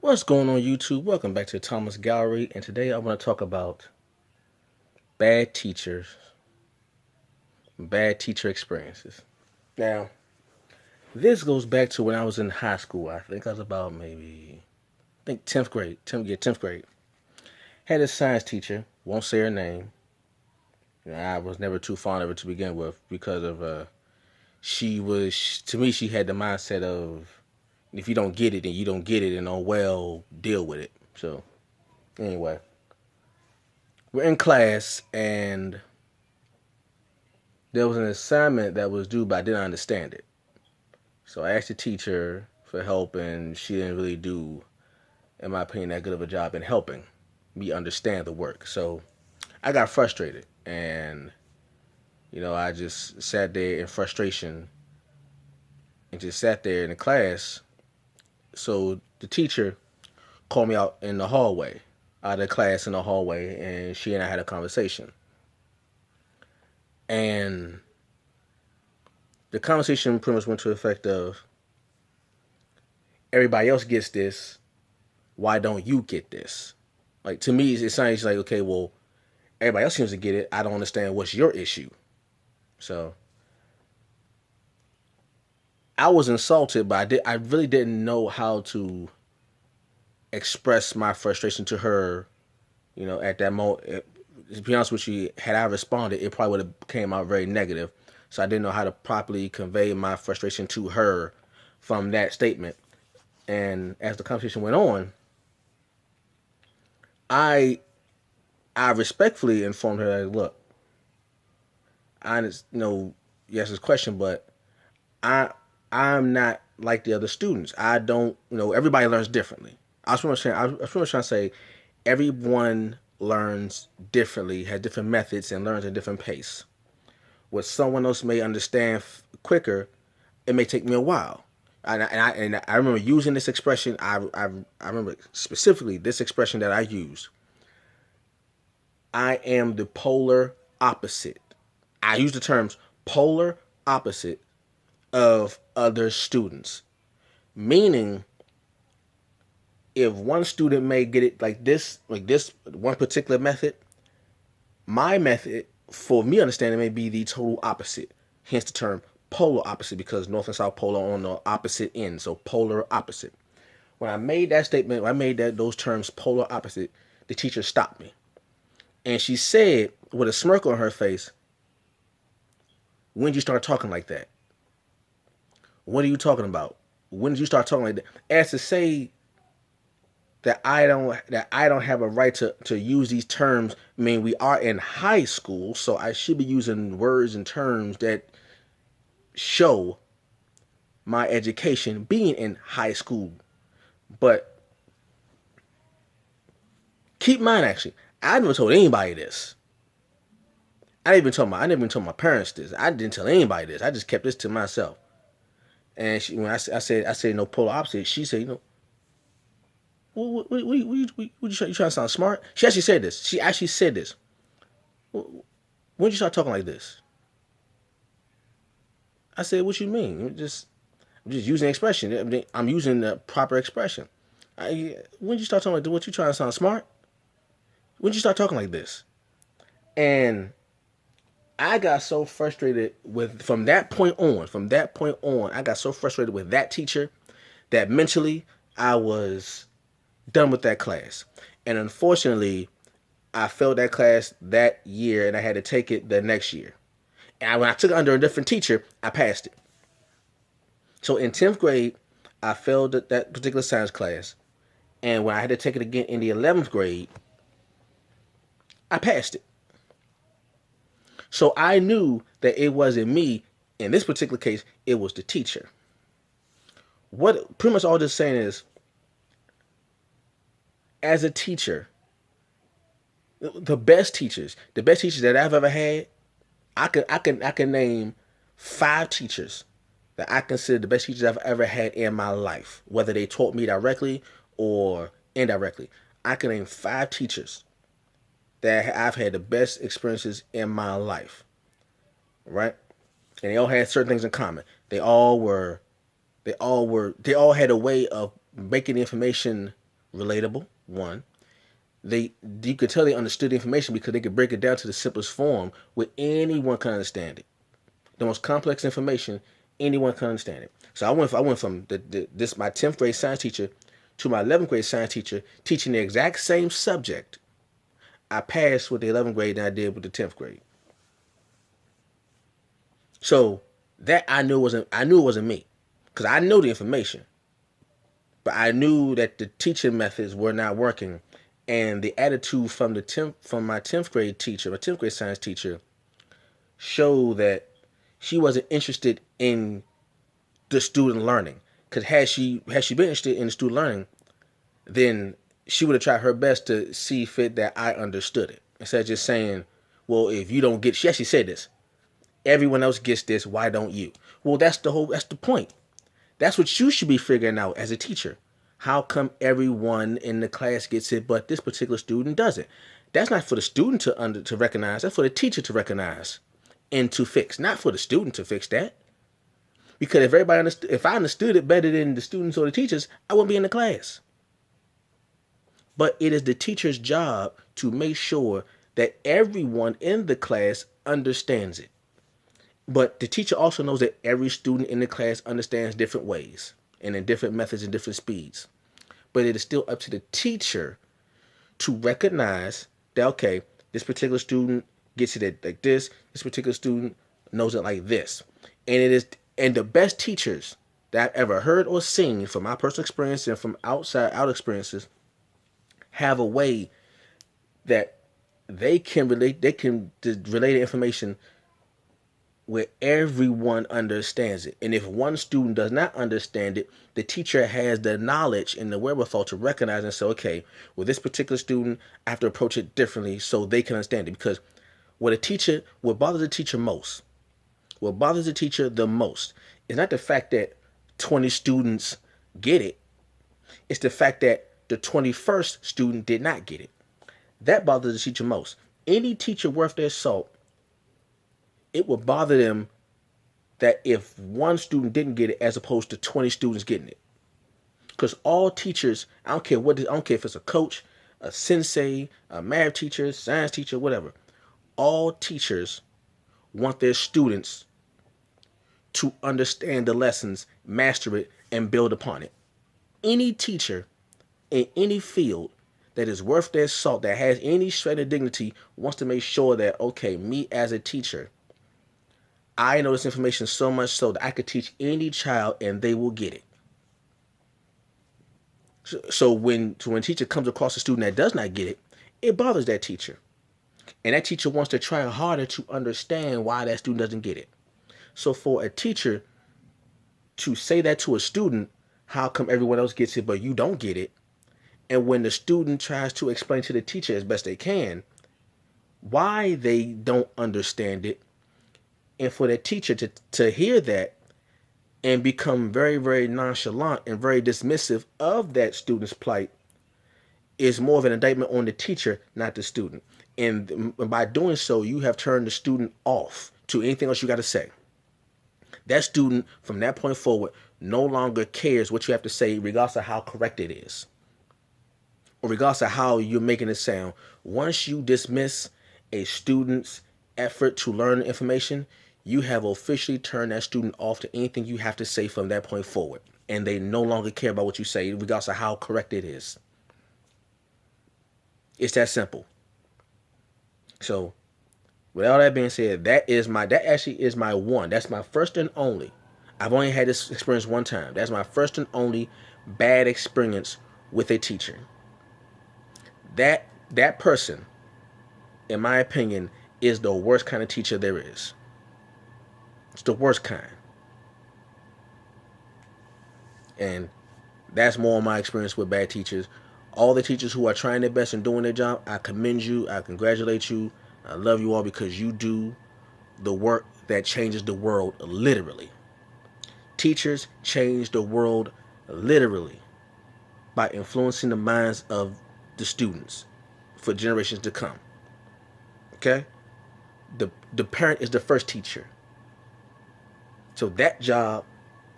What's going on YouTube? Welcome back to Thomas Gallery, and today I want to talk about bad teachers, bad teacher experiences. Now, this goes back to when I was in high school. I think I was about I think 10th grade. 10th grade. Had a science teacher, won't say her name. I was never too fond of her to begin with because of she was, to me, she had the mindset of if you don't get it, then you don't get it, and oh well, deal with it. So, anyway, we're in class, and there was an assignment that was due, but I didn't understand it. So I asked the teacher for help, and she didn't really do, in my opinion, that good of a job in helping me understand the work. So I got frustrated, and I just sat there in frustration and just sat there in the class. So the teacher called me out in the hallway, out of the class in the hallway, and she and I had a conversation. And the conversation pretty much went to the effect of, everybody else gets this, why don't you get this? Like, to me, it sounds like, okay, well, everybody else seems to get it. I don't understand what's your issue. So I was insulted, but I really didn't know how to express my frustration to her. At that moment, to be honest with you, had I responded, it probably would have came out very negative. So I didn't know how to properly convey my frustration to her from that statement. And as the conversation went on, I I respectfully informed her, like, look, I yes, this question, but I I'm not like the other students. I don't, everybody learns differently. I was trying to say everyone learns differently, has different methods, and learns at a different pace. What someone else may understand quicker, it may take me a while. And I remember using this expression. I remember specifically this expression that I used. I am the polar opposite. I use the terms polar opposite of other students. Meaning, if one student may get it like this one particular method, my method, for me understanding, may be the total opposite. Hence the term polar opposite, because North and South Polar are on the opposite end. So polar opposite. When I made that statement, when I made those terms polar opposite, the teacher stopped me. And she said, with a smirk on her face, when did you start talking like that? What are you talking about? When did you start talking like that? As to say that I don't have a right to use these terms. I mean, we are in high school, so I should be using words and terms that show my education being in high school. But keep in mind, actually, I never told anybody this. I never even told my parents this. I didn't tell anybody this. I just kept this to myself. And when I said no polar opposite, she said, what you trying to sound smart? She actually said this. She actually said this. When did you start talking like this? I said, what you mean? I'm just using expression. I'm using the proper expression. When did you start talking like this? What, you trying to sound smart? When did you start talking like this? And I got so frustrated with, from that point on, I got so frustrated with that teacher that mentally I was done with that class. And unfortunately, I failed that class that year, and I had to take it the next year. And when I took it under a different teacher, I passed it. So in 10th grade, I failed that particular science class. And when I had to take it again in the 11th grade, I passed it. So I knew that it wasn't me. In this particular case, it was the teacher. What pretty much all this saying is, as a teacher, the best teachers that I've ever had, I can name 5 teachers that I consider the best teachers I've ever had in my life, whether they taught me directly or indirectly. I can name 5 teachers that I've had the best experiences in my life, right? And they all had certain things in common. They all had a way of making the information relatable. One, they you could tell they understood the information because they could break it down to the simplest form where anyone can understand it. The most complex information, anyone can understand it. So I went from this my 10th grade science teacher to my 11th grade science teacher teaching the exact same subject. I passed with the 11th grade than I did with the 10th grade. So that I knew it wasn't me because I know the information, but I knew that the teaching methods were not working, and the attitude from my 10th grade teacher, my 10th grade science teacher, showed that she wasn't interested in the student learning. Because had she been interested in the student learning, then she would have tried her best to see fit that I understood it. Instead of just saying, well, if you don't get, she actually said this, everyone else gets this, why don't you? Well, that's the point. That's what you should be figuring out as a teacher. How come everyone in the class gets it, but this particular student doesn't? That's not for the student to recognize. That's for the teacher to recognize and to fix, not for the student to fix that. Because if I understood it better than the students or the teachers, I wouldn't be in the class. But it is the teacher's job to make sure that everyone in the class understands it. But the teacher also knows that every student in the class understands different ways and in different methods and different speeds. But it is still up to the teacher to recognize that, okay, this particular student gets it like this particular student knows it like this. And the best teachers that I've ever heard or seen from my personal experience and from out experiences have a way that they can relate the information where everyone understands it. And if one student does not understand it, the teacher has the knowledge and the wherewithal to recognize and say, okay, with this particular student, I have to approach it differently so they can understand it. Because what bothers the teacher the most is not the fact that 20 students get it. It's the fact that the 21st student did not get it. That bothers the teacher most. Any teacher worth their salt, it would bother them that if one student didn't get it as opposed to 20 students getting it. Because all teachers, I don't care if it's a coach, a sensei, a math teacher, science teacher, whatever. All teachers want their students to understand the lessons, master it, and build upon it. Any teacher in any field that is worth their salt, that has any shred of dignity, wants to make sure that, okay, me as a teacher, I know this information so much so that I could teach any child and they will get it. So when a teacher comes across a student that does not get it, it bothers that teacher. And that teacher wants to try harder to understand why that student doesn't get it. So for a teacher to say that to a student, how come everyone else gets it but you don't get it? And when the student tries to explain to the teacher as best they can why they don't understand it, and for the teacher to hear that and become very, very nonchalant and very dismissive of that student's plight is more of an indictment on the teacher, not the student. And by doing so, you have turned the student off to anything else you got to say. That student, from that point forward, no longer cares what you have to say, regardless of how correct it is, or regardless of how you're making it sound. Once you dismiss a student's effort to learn information, you have officially turned that student off to anything you have to say from that point forward. And they no longer care about what you say, regardless of how correct it is. It's that simple. So, with all that being said, that actually is my one. That's my first and only. I've only had this experience one time. That's my first and only bad experience with a teacher. That person, in my opinion, is the worst kind of teacher there is. It's the worst kind. And that's more of my experience with bad teachers. All the teachers who are trying their best and doing their job, I commend you. I congratulate you. I love you all because you do the work that changes the world literally. Teachers change the world literally by influencing the minds of the students for generations to come. Okay? The parent is the first teacher. So that job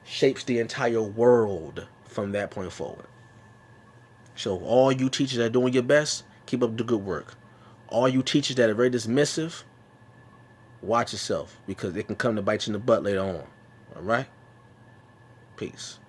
shapes the entire world from that point forward. So all you teachers that are doing your best, keep up the good work. All you teachers that are very dismissive, watch yourself because it can come to bite you in the butt later on. All right? Peace.